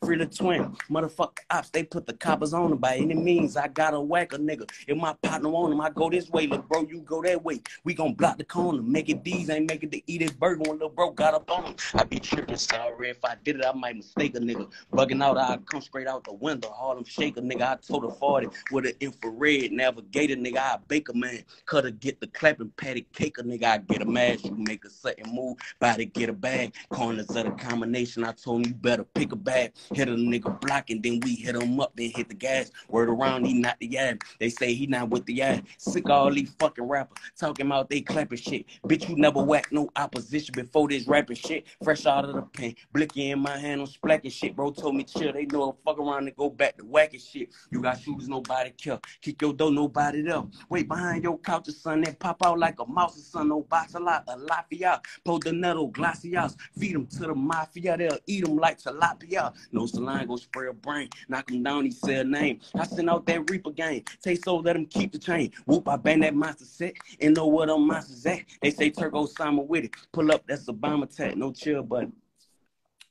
free the twin. Motherfucker ops, they put the coppers on him by any means. I gotta whack a nigga. If my partner on him, I go this way. Look, bro, you go that way. We gon' block the corner. Make it D's, ain't making to eat his burger when little bro got up on him. I be tripping sorry. If I did it, I might mistake a nigga. Bugging out, I'd come straight out the window. Harlem shake a nigga. I told her 40 with an infrared navigator, nigga. I bake a man. Cut her, get the clapping patty cake a nigga. I get a mash. You make a certain move. By to get a bag. Corners of the combination. I told him you better pick a bag. Hit a nigga block and then we hit him up. Then hit the gas. Word around, he not the yab. They say he not with the yab. Sick of all these fucking rappers. Talking about they clapping shit. Bitch, you never whack no opposition before this rapping shit. Fresh out of the pen. Blicky in my hand on splacking shit. Bro told me chill. They know fuck around and go back to whacking shit. You got shooters, nobody kill. Kick your door, nobody there. Wait behind your couch, the sun that pop out like a mouse. The sun, no box a lot. A lafayette. Pull the nettle, glacias. Feed them to the mafia. They'll eat them like tilapia. No saline, go spray a brain. Knock him down, he said name. I send out that Reaper game. Taste so let him keep the chain. Whoop, I bang that monster set. And know where them monsters at. They say Turco Simon with it. Pull up, that's a bomb attack. No chill button.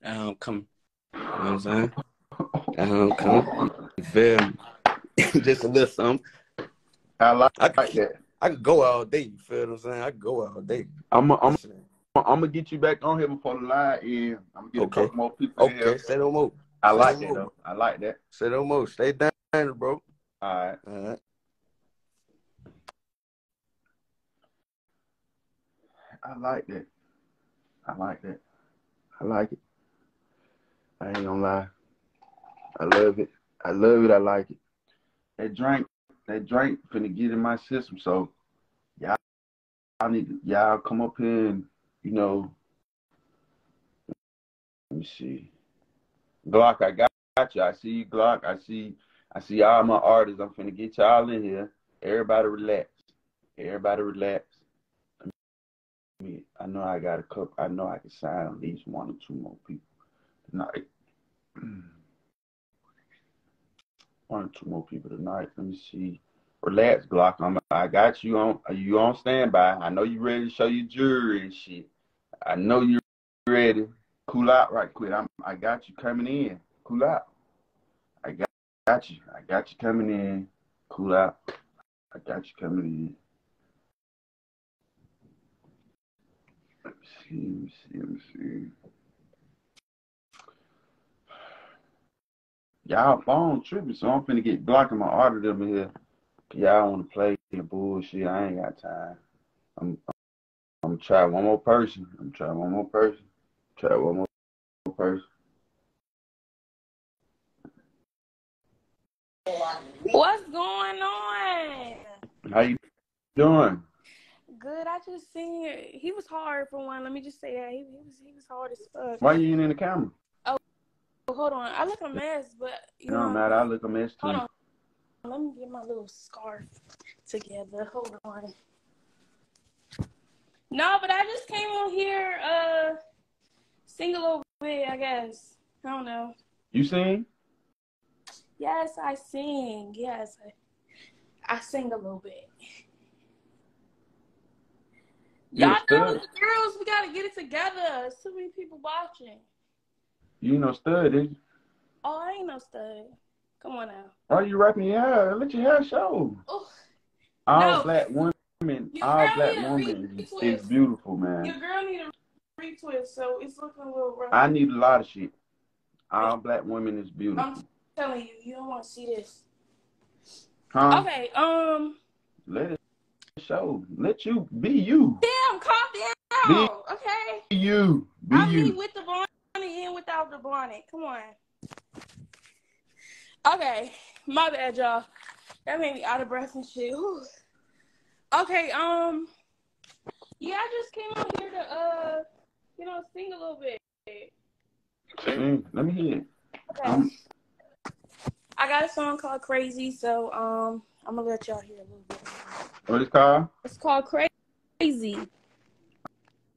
I don't come. You know what I'm saying? I don't come. You feel me? Just a little something. I like that. I could go all day. You feel what I'm saying? I could go all day. I'm gonna get you back on here before the live end. I'm gonna get a couple more people in here. Okay, say no more. I like that though. I like that. Say no more. Stay down, bro. All right. All right. I like that. I like that. I like it. I ain't gonna lie. I love it. I love it. I like it. That drink finna get in my system. So y'all come up here and, you know, let me see. Glock, I got you. I see you, Glock. I see all my artists. I'm finna get y'all in here. Everybody relax. Everybody relax. I know I got a couple. I know I can sign at least 1 or 2 more people tonight. 1 or 2 more people tonight. Let me see. Relax, Glock. I got you on. You on standby. I know you ready to show your jewelry and shit. I know you ready. Cool out right quick. I got you coming in. Cool out. I got you. I got you coming in. Cool out. I got you coming in. Let me see. Y'all phone tripping, so I'm finna get blocking my artist over here. Y'all want to play the bullshit. I ain't got time. I'm gonna try one more person. Try one more person. What's going on? How you doing? Good. I just seen it. He was hard for one. Let me just say that he was hard as fuck. Why you ain't in the camera? Oh, hold on. I look a mess, but you know. Matter. I look a mess too. Hold on. Let me get my little scarf together. Hold on. No, but I just came on here, sing a little bit, I guess. I don't know. You sing? Yes, I sing. Yes, I sing a little bit. Y'all know the girls, we gotta get it together. There's too many people watching. You ain't no stud, is you? Oh, I ain't no stud. Come on now. Why you rapping your hair? Let your hair show. Oof. All black women is beautiful, man. Your girl need a retwist, so it's looking a little rough. I need a lot of shit. All black women is beautiful. I'm telling you, you don't want to see this. Huh? Okay, let it show. Let you be you. Damn, calm down. Okay. Be you. I mean with the bonnet and without the bonnet. Come on. Okay, my bad, y'all. That made me out of breath and shit. Whew. Okay, yeah, I just came out here to, sing a little bit. Sing. Let me hear it. Okay. I got a song called Crazy, so, I'm gonna let y'all hear a little bit. What is it called? It's called Crazy.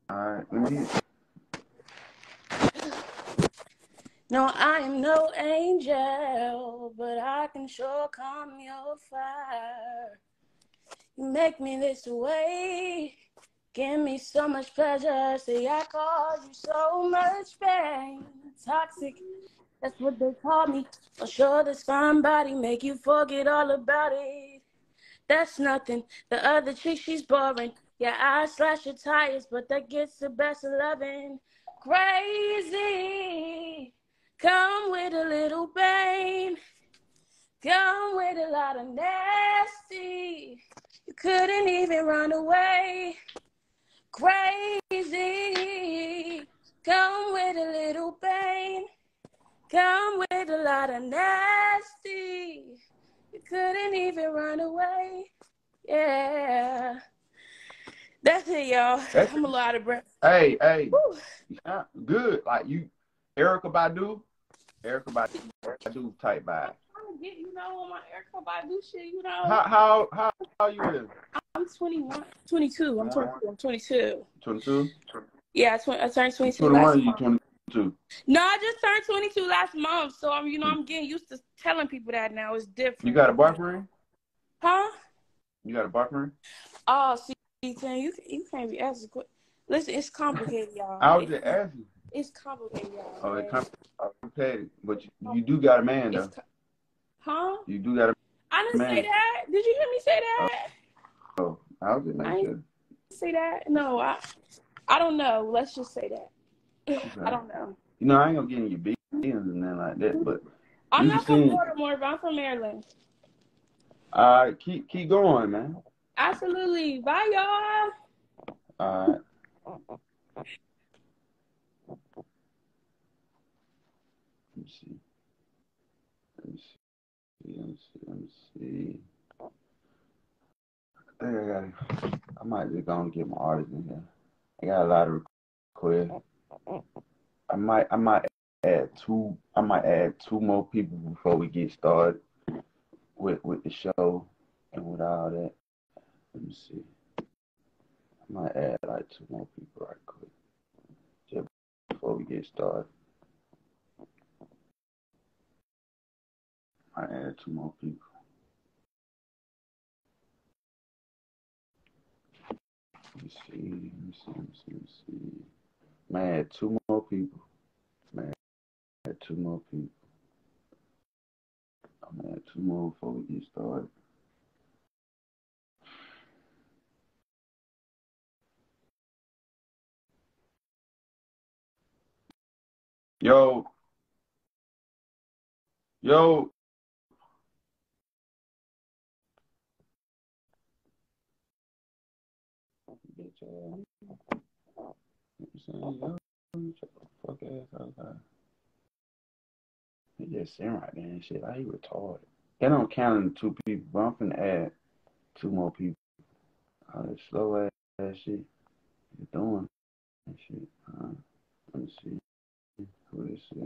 All right, let me hear it. No, I am no angel, but I can sure calm your fire. You make me this way, give me so much pleasure. See, I cause you so much pain. Toxic That's what they call me. I'm sure this fine body make you forget all about it. That's nothing. The other chick, she's boring. Yeah, I slash your tires, but that gets the best of loving. Crazy. Come with a little pain. Come with a lot of nasty. You couldn't even run away. Crazy. Come with a little pain. Come with a lot of nasty. You couldn't even run away. Yeah. That's it, y'all. I'm a little out of breath. Hey. Woo. Good. Like you, Erykah Badu type vibe. Get, on my Erykah Badu shit, How you is? I'm 21, 22. I'm 22. 22? Yeah, I turned 22 21 last or you month. 22? No, I just turned 22 last month, so I'm getting used to telling people that now. It's different. You got a boyfriend? Huh? You got a boyfriend? Oh, see, Tim, you can't be asking. Listen, it's complicated, y'all. I was just asking. It's complicated, y'all. Oh, it's complicated, but you do got a man though. Huh? You do got a man. I didn't say that. Did you hear me say that? Oh, I was just making sure. Say that? No, I don't know. Let's just say that. Okay. I don't know. I ain't gonna get in your business and nothing like that, but I'm not from Baltimore, but I'm from Maryland. All right, keep going, man. Absolutely. Bye, y'all. All right. Let me see. I might just go and get my artist in here. I got a lot of requests. I might add two more people before we get started with the show and with all that. Let me see. I might add like two more people right quick. Just before we get started. I add two more people. Let me see. Man, add two more people. I'm gonna add two more before we get started. Yo. Bitch ass. Shut the fuck ass outside. He just sitting right there and shit. Like he retarded. They don't count in two people, but I'm finna add two more people. All that slow ass shit you're doing and shit. Let me see who this is.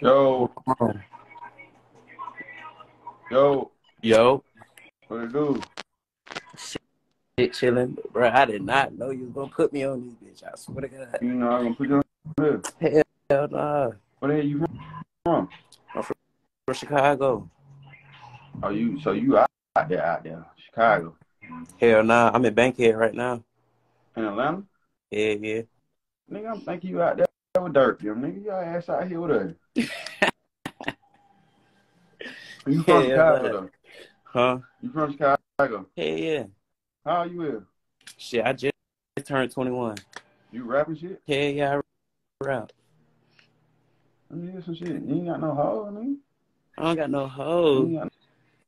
Yo. What it do? Shit chilling, bro. I did not know you was gonna put me on this bitch. I swear to God. I'm gonna put you on this. Hell nah. Where the hell you from? I'm from Chicago. Oh, you out there, Chicago? Hell nah. I'm in Bankhead right now. In Atlanta? Yeah. Nigga, I'm thinking you out there with Dirk, nigga. Your ass out here with us. You from Chicago though? Huh? You from Chicago? Yeah. How old you is? Shit, I just turned 21. You rapping shit? Yeah, I rap. Let me hear some shit. You ain't got no hoe, nigga? I don't got no hoe.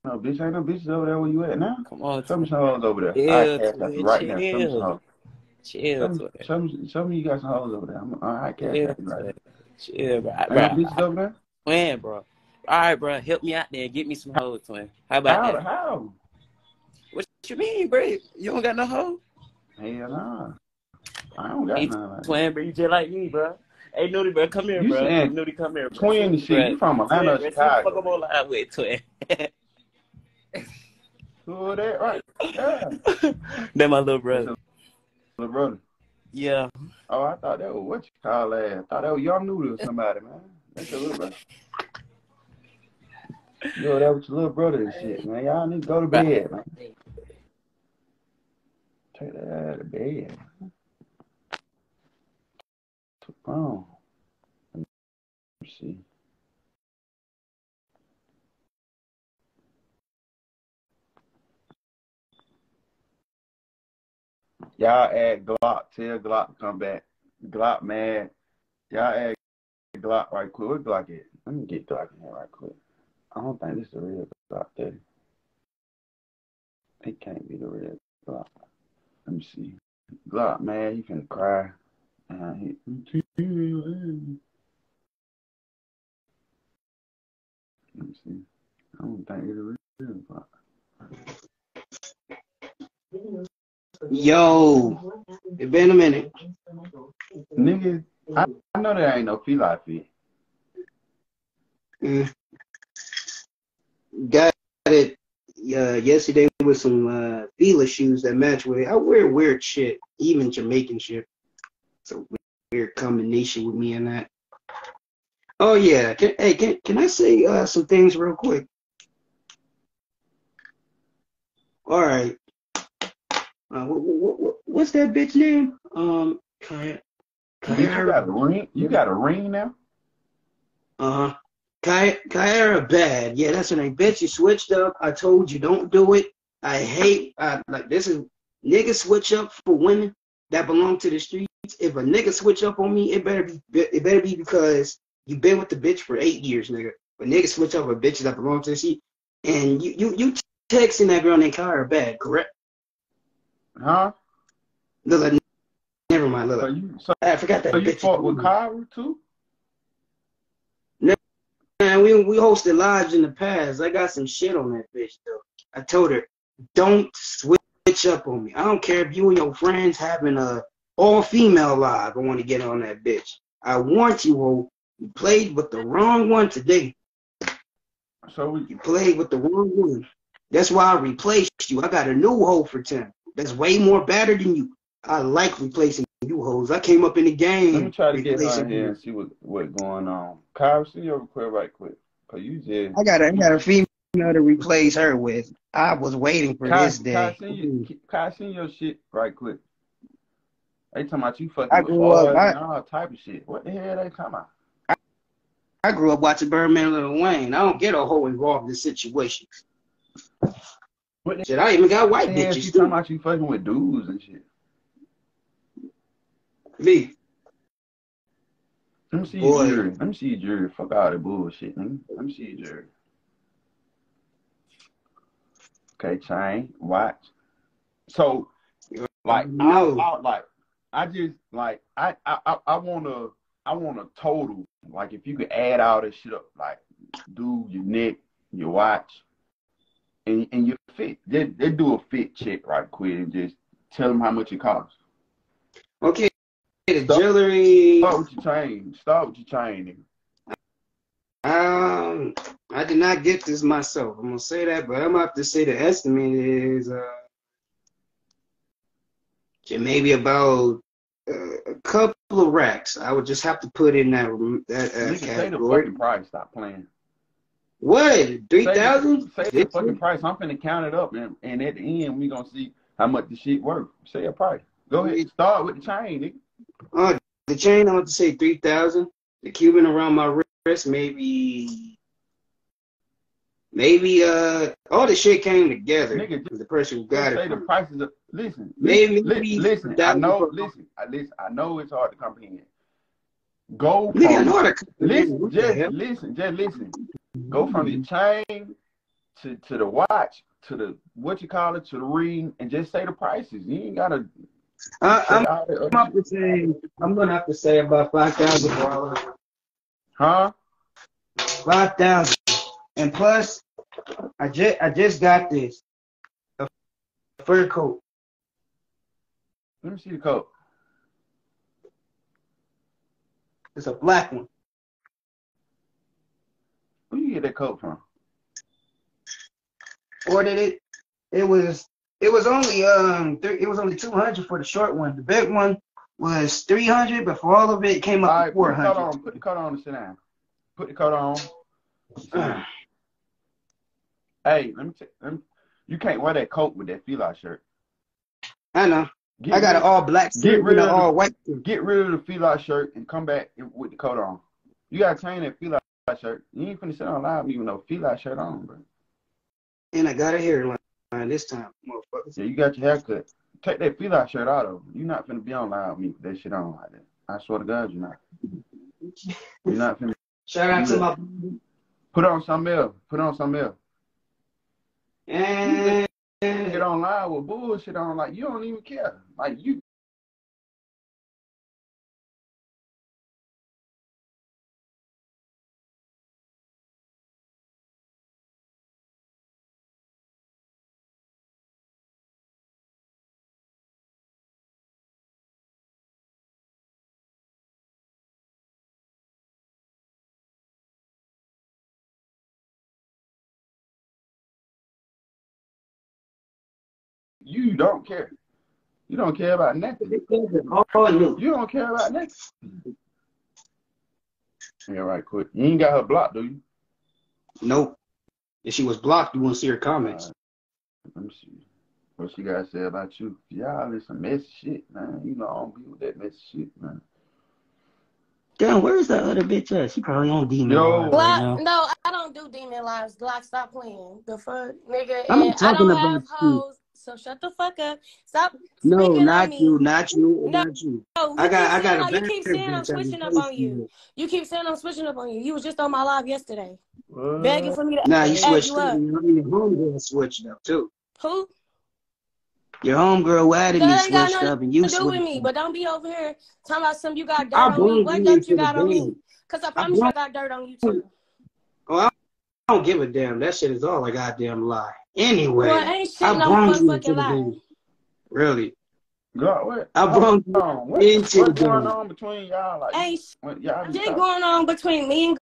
No bitch. Ain't no bitches over there where you at now? Come on. Show me some hoes over there. Chill, I cash right now. Show me some hoes. Show me you got some hoes over there. I cash out right. Chill, bro. Ain't no bitches over there? Twin, bro. All right, bro. Help me out there and get me some hoes, twin. How about that? How? What you mean, bro? You don't got no hoe? Hell nah. I don't got none like that. Twin, bro. You just like me, bro. Hey, Nudie, bro. Come here, bro. Nudie, come here, bro. Twin and shit. You from Atlanta or Chicago? Fuck, I'm on live with, twin. Who that right? Yeah. That my little brother. Little brother? Yeah. Oh, I thought that was what you call that. I thought that was Young Noodle or somebody, man. That's your little brother. Yo, that was your little brother and shit, man. Y'all need to go to bed, man. Take that out of bed. Oh. Let me see. Y'all add Glock. Tell Glock to come back. Glock mad. Y'all add Glock right quick. Where Glock at? Let me get Glock in here right quick. I don't think this is the real Glock, Daddy. It can't be the real Glock. Let me see. Glock, man, he finna cry. Let me see. I don't think it's the real Glock. Yo, it been a minute. Nigga, I know there ain't no feel fit. Got it yesterday with some Fila shoes that match with it. I wear weird shit, even Jamaican shit. It's a weird combination with me and that. Oh yeah, can I say some things real quick? All right. What's that bitch name? Bitch, you got a ring? You got a ring now? Kyra Bad. Yeah, that's her name. Bitch, you switched up. I told you don't do it. I hate like this is niggas switch up for women that belong to the streets. If a nigga switch up on me, it better be because you been with the bitch for 8 years, nigga. But niggas switch up with bitches that belong to the street, and you texting that girl named Kyra Bad, correct? Huh? Look, never mind. Look, I forgot that. So you fought with Kyra too? Man, we hosted lives in the past. I got some shit on that bitch though. I told her, don't switch up on me. I don't care if you and your friends having a all-female live. I want to get on that bitch. I want you, ho. You played with the wrong one today. You played with the wrong one. That's why I replaced you. I got a new hoe for 10. That's way more better than you. I like replacing you hoes. I came up in the game. Let me try to get her in here and see what's going on. Kyra, see your request right quick. Cause you just I got a female to replace her with. I was waiting for this day. Kyra, send your shit right quick. They talking about you fucking with boys and all type of shit. What the hell they talking about? I grew up watching Birdman and Lil Wayne. I don't get a hoe involved in this situation. Shit, I even got white bitches. You talking about you fucking with dudes and shit. Me. Let me see your jury. Let me see your jury. Fuck all that bullshit, nigga. Let me see your jury. Okay, chain, watch. So, like, I want a total. Like, if you could add all this shit up, like, do your neck, your watch, and your fit. They do a fit check right quick and just tell them how much it costs. Okay. The jewelry. Start with your chain, nigga. I did not get this myself. I'm gonna say that, but I'm gonna have to say the estimate is maybe about a couple of racks. I would just have to put in that category. Say the fucking price. Stop playing. What? 3,000? Say the fucking price. I'm finna count it up, and at the end we gonna see how much the shit worth. Say a price. Go ahead. Start with the chain, nigga. The chain, I want to say 3,000. The Cuban around my wrist, maybe all the shit came together. Nigga, the person who got it. Say the prices of, listen. Listen. I know it's hard to comprehend. Go from nigga, I know how to listen. Go from the chain to the watch to the to the ring, and just say the prices. You ain't gotta. I'm gonna have to say about 5,000 for all of it. Huh? 5,000, and plus, I just got this a fur coat. Let me see the coat. It's a black one. Where you get that coat from? Ordered it. It was only it was only 200 for the short one. The big one was 300, but for all of it came up to 400. Put the coat on and sit down. Put the coat on. Hey, let me you can't wear that coat with that feel-out shirt. I know. Get I got an all black get suit rid and an of all white. get rid of the feline shirt and come back with the coat on. You gotta change that feline shirt. You ain't finna sit on live with no feline shirt on, bro. And I got a hairline this time, motherfuckers. Yeah, you got your haircut. Take that feline shirt out of it. You're not finna be on live with me with that shit on like that. I swear to God, you're not. You're not finna. Shout out to my. Put on something else. Put on something else. And Get on live with bullshit on, like you don't even care. Like you. You don't care. You don't care about nothing. You don't care about nothing. Yeah, right, quick. You ain't got her blocked, do you? nope. If she was blocked, you wouldn't see her comments. Let me see. What she got to say about you? Y'all is some messy shit, man. You know I don't be with that messy shit, man. Damn, where's that other bitch at? She probably on Demon Yo. Live right now. No, I don't do demon lives. Glock, stop playing. The fuck, nigga. I'm And not I talking don't about have you. hoes, so shut the fuck up. Stop No, speaking on not me. you, not you, No, not you. you I got a you better keep saying I'm bitch I switching up replaced on you you. with. You keep saying I'm switching up on you. You was just on my live yesterday, What? begging for me to Nah, you add switched you up. up. I mean, your homegirl switched up too. Who? Your homegirl who added me That ain't got switched nothing up, and you to do with switched me. up. But don't be over here talking about some you got I dirt on me. brung What you dirt you into the got on me? game. Cause I I promise you I brung. got dirt on you too. Oh, I don't give a damn. That shit is all a goddamn lie. Anyway, Well, ain't I shit no brung you into motherfucking the lie. game. Really, God, what? I brung you What into the going game. on between y'all? Like, Ain't y'all be shit talking? going on between me and